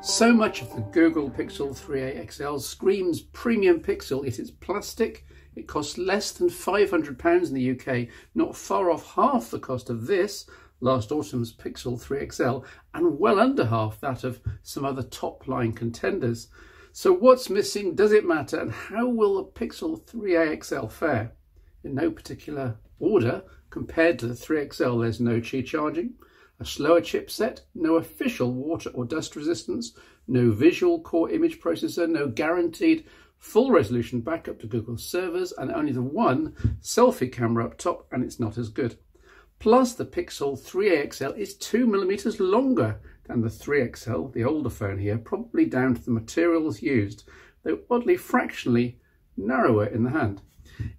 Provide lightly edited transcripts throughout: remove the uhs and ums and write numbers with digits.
So much of the Google Pixel 3a XL screams premium pixel, yet it's plastic. It costs less than £500 in the UK, not far off half the cost of this, last autumn's Pixel 3 XL, and well under half that of some other top-line contenders. So what's missing, does it matter, and how will the Pixel 3a XL fare? In no particular order, compared to the 3 XL, there's no Qi charging, a slower chipset, no official water or dust resistance, no visual core image processor, no guaranteed full resolution backup to Google servers, and only the one selfie camera up top, and it's not as good. Plus, the Pixel 3a XL is 2mm longer than the 3 XL, the older phone here, probably down to the materials used, though oddly fractionally narrower in the hand.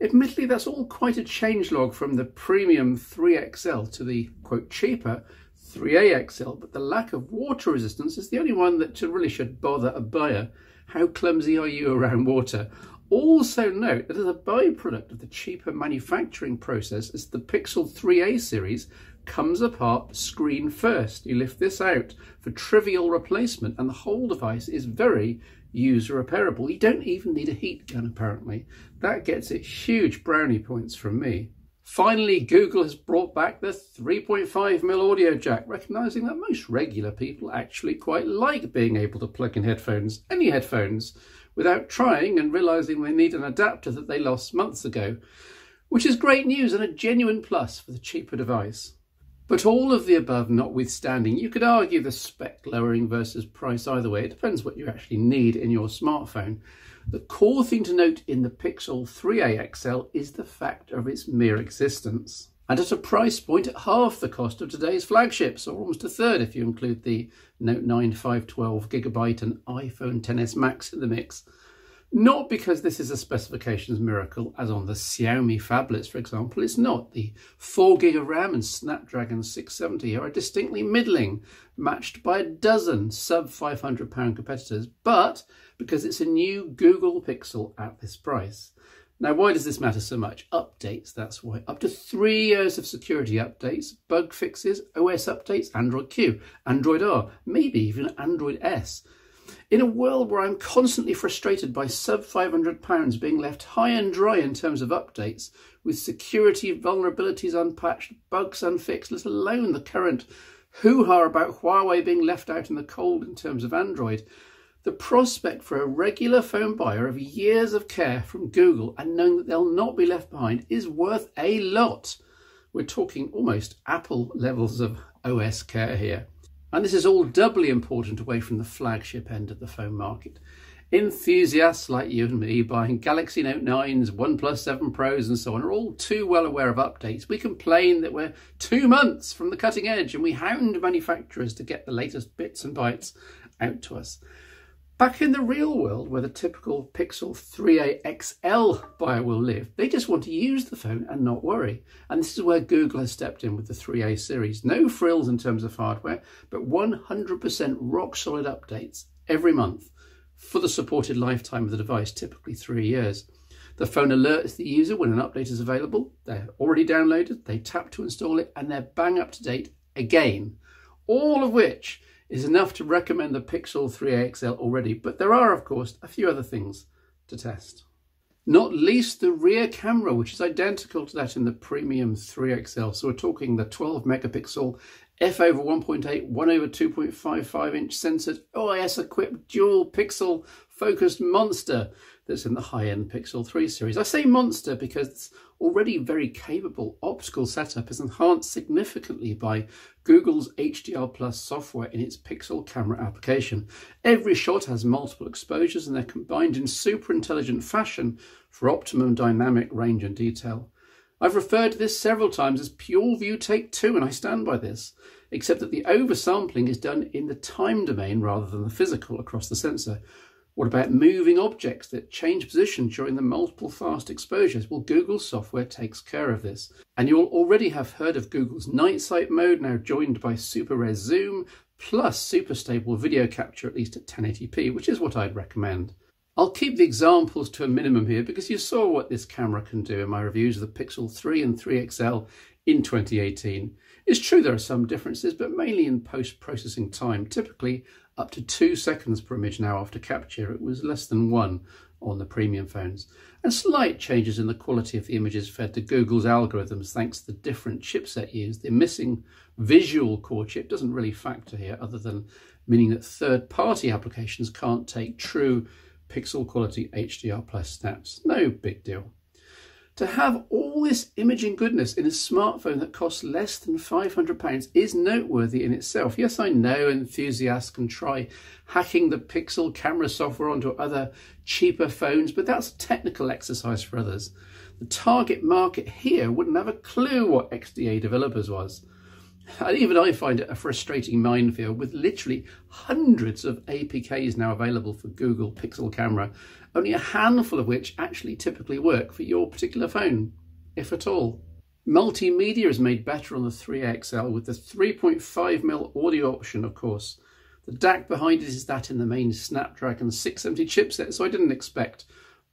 Admittedly, that's all quite a changelog from the premium 3 XL to the, quote, cheaper 3a XL, but the lack of water resistance is the only one that really should bother a buyer. How clumsy are you around water? Also note that as a byproduct of the cheaper manufacturing process, is the Pixel 3a series comes apart screen first. You lift this out for trivial replacement and the whole device is very user repairable. You don't even need a heat gun apparently. That gets it huge brownie points from me. Finally, Google has brought back the 3.5mm audio jack, recognising that most regular people actually quite like being able to plug in headphones, any headphones, without trying and realising they need an adapter that they lost months ago, which is great news and a genuine plus for the cheaper device. But all of the above notwithstanding, you could argue the spec lowering versus price either way. It depends what you actually need in your smartphone. The core thing to note in the Pixel 3a XL is the fact of its mere existence. And at a price point at half the cost of today's flagships, or almost a third if you include the Note 9 512GB and iPhone XS Max in the mix. Not because this is a specifications miracle, as on the Xiaomi phablets, for example. It's not. The 4GB of RAM and Snapdragon 670 are distinctly middling, matched by a dozen sub-£500 competitors, but because it's a new Google Pixel at this price. Now, why does this matter so much? Updates, that's why. Up to 3 years of security updates, bug fixes, OS updates, Android Q, Android R, maybe even Android S. In a world where I'm constantly frustrated by sub-£500 being left high and dry in terms of updates, with security vulnerabilities unpatched, bugs unfixed, let alone the current hoo-ha about Huawei being left out in the cold in terms of Android, the prospect for a regular phone buyer of years of care from Google and knowing that they'll not be left behind is worth a lot. We're talking almost Apple levels of OS care here. And this is all doubly important away from the flagship end of the phone market. Enthusiasts like you and me buying Galaxy Note 9s, OnePlus 7 Pros and so on are all too well aware of updates. We complain that we're 2 months from the cutting edge and we hound manufacturers to get the latest bits and bytes out to us. Back in the real world, where the typical Pixel 3a XL buyer will live, they just want to use the phone and not worry. And this is where Google has stepped in with the 3a series. No frills in terms of hardware, but 100% rock-solid updates every month for the supported lifetime of the device, typically 3 years. The phone alerts the user when an update is available. They're already downloaded, they tap to install it, and they're bang up to date again. All of which is enough to recommend the Pixel 3a XL already, but there are, of course, a few other things to test. Not least the rear camera, which is identical to that in the premium 3 XL. So we're talking the 12 megapixel f/1.8, 1/2.55 inch censored OIS equipped dual pixel focused monster that's in the high-end Pixel 3 series. I say monster because it's already very capable optical setup is enhanced significantly by Google's HDR+ software in its Pixel camera application. Every shot has multiple exposures and they're combined in super intelligent fashion for optimum dynamic range and detail. I've referred to this several times as pure view take 2 and I stand by this, except that the oversampling is done in the time domain rather than the physical across the sensor. What about moving objects that change position during the multiple fast exposures? Well, Google's software takes care of this. And you'll already have heard of Google's night sight mode, now joined by super res zoom, plus super stable video capture at least at 1080p, which is what I'd recommend. I'll keep the examples to a minimum here because you saw what this camera can do in my reviews of the Pixel 3 and 3 XL in 2018. It's true there are some differences, but mainly in post-processing time, typically up to 2 seconds per image now after capture. It was less than 1 on the premium phones. And slight changes in the quality of the images fed to Google's algorithms thanks to the different chipset used. The missing visual core chip doesn't really factor here, other than meaning that third-party applications can't take true pixel quality HDR plus snaps. No big deal. To have all this imaging goodness in a smartphone that costs less than £500 is noteworthy in itself. Yes, I know enthusiasts can try hacking the Pixel camera software onto other cheaper phones, but that's a technical exercise for others. The target market here wouldn't have a clue what XDA developers was. And even I find it a frustrating minefield, with literally hundreds of APKs now available for Google Pixel camera, only a handful of which actually typically work for your particular phone, if at all. Multimedia is made better on the 3XL with the 3.5mm audio option, of course. The DAC behind it is that in the main Snapdragon 670 chipset, so I didn't expect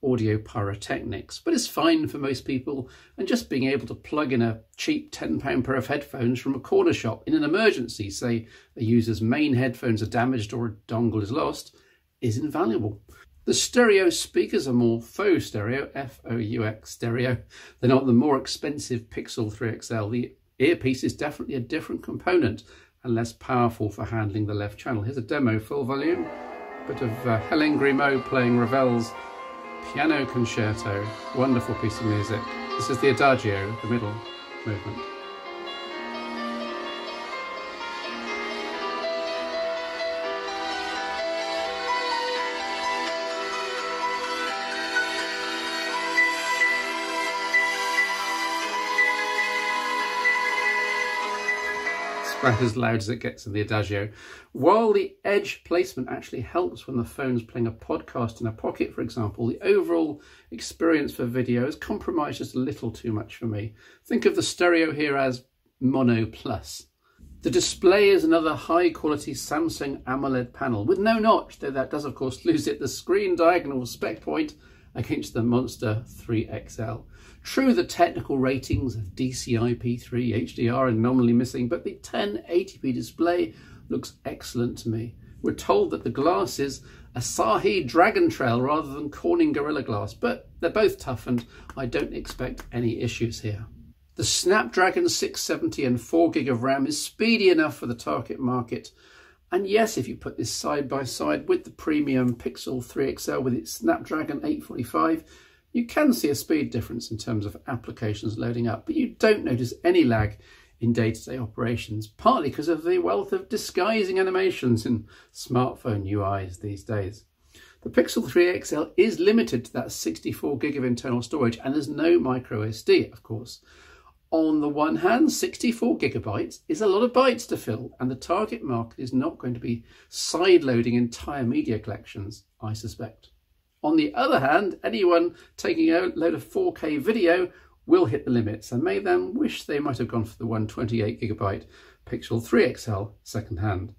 audio pyrotechnics, but it's fine for most people, and just being able to plug in a cheap £10 pair of headphones from a corner shop in an emergency, say a user's main headphones are damaged or a dongle is lost, is invaluable. The stereo speakers are more faux stereo, F-O-U-X stereo. They're not the more expensive Pixel 3XL. The earpiece is definitely a different component and less powerful for handling the left channel. Here's a demo, full volume, bit of Hélène Grimaud playing Ravel's Piano Concerto, wonderful piece of music. This is the Adagio, the middle movement. About as loud as it gets in the Adagio. While the edge placement actually helps when the phone's playing a podcast in a pocket, for example, the overall experience for video is compromised just a little too much for me. Think of the stereo here as mono plus. The display is another high quality Samsung AMOLED panel with no notch, though that does of course lose it the screen diagonal spec point against the monster 3XL. True, the technical ratings of DCI-P3, HDR are nominally missing, but the 1080p display looks excellent to me. We're told that the glass is Asahi Dragon Trail rather than Corning Gorilla Glass, but they're both tough and I don't expect any issues here. The Snapdragon 670 and 4GB of RAM is speedy enough for the target market. And yes, if you put this side by side with the premium Pixel 3XL with its Snapdragon 845, you can see a speed difference in terms of applications loading up, but you don't notice any lag in day-to-day operations, partly because of the wealth of disguising animations in smartphone UIs these days. The Pixel 3 XL is limited to that 64GB of internal storage, and there's no micro SD, of course. On the one hand, 64GB is a lot of bytes to fill, and the target market is not going to be side-loading entire media collections, I suspect. On the other hand, anyone taking a load of 4K video will hit the limits and may then wish they might have gone for the 128GB Pixel 3 XL second hand.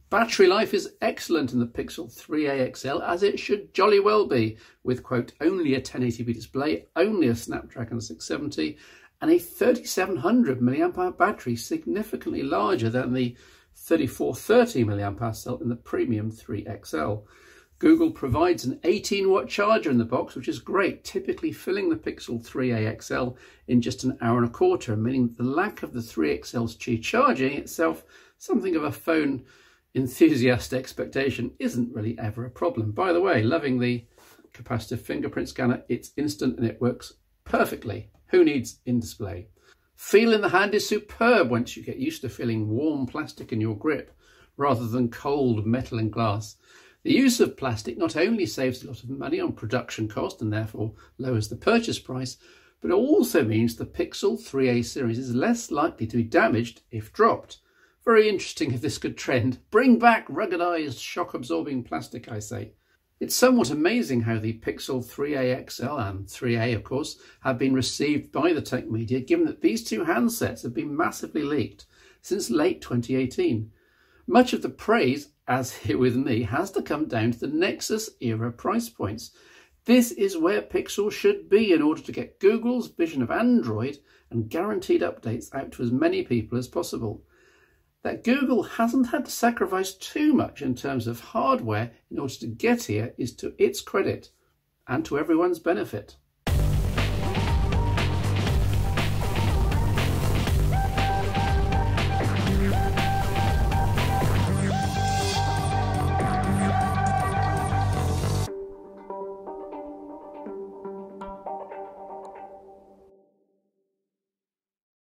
Battery life is excellent in the Pixel 3a XL, as it should jolly well be, with, quote, only a 1080p display, only a Snapdragon 670 and a 3700 mAh battery, significantly larger than the 3430 mAh cell in the premium 3 XL. Google provides an 18-watt charger in the box, which is great, typically filling the Pixel 3a XL in just an hour and a quarter, meaning that the lack of the 3XL's Qi charging itself, something of a phone enthusiast expectation, isn't really ever a problem. By the way, loving the capacitive fingerprint scanner. It's instant and it works perfectly. Who needs in-display? Feel in the hand is superb once you get used to feeling warm plastic in your grip rather than cold metal and glass. The use of plastic not only saves a lot of money on production cost and therefore lowers the purchase price, but it also means the Pixel 3a series is less likely to be damaged if dropped. Very interesting if this could trend. Bring back ruggedized, shock-absorbing plastic, I say. It's somewhat amazing how the Pixel 3a XL and 3a, of course, have been received by the tech media, given that these two handsets have been massively leaked since late 2018. Much of the praise, as here with me, has to come down to the Nexus era price points. This is where Pixel should be in order to get Google's vision of Android and guaranteed updates out to as many people as possible. That Google hasn't had to sacrifice too much in terms of hardware in order to get here is to its credit and to everyone's benefit.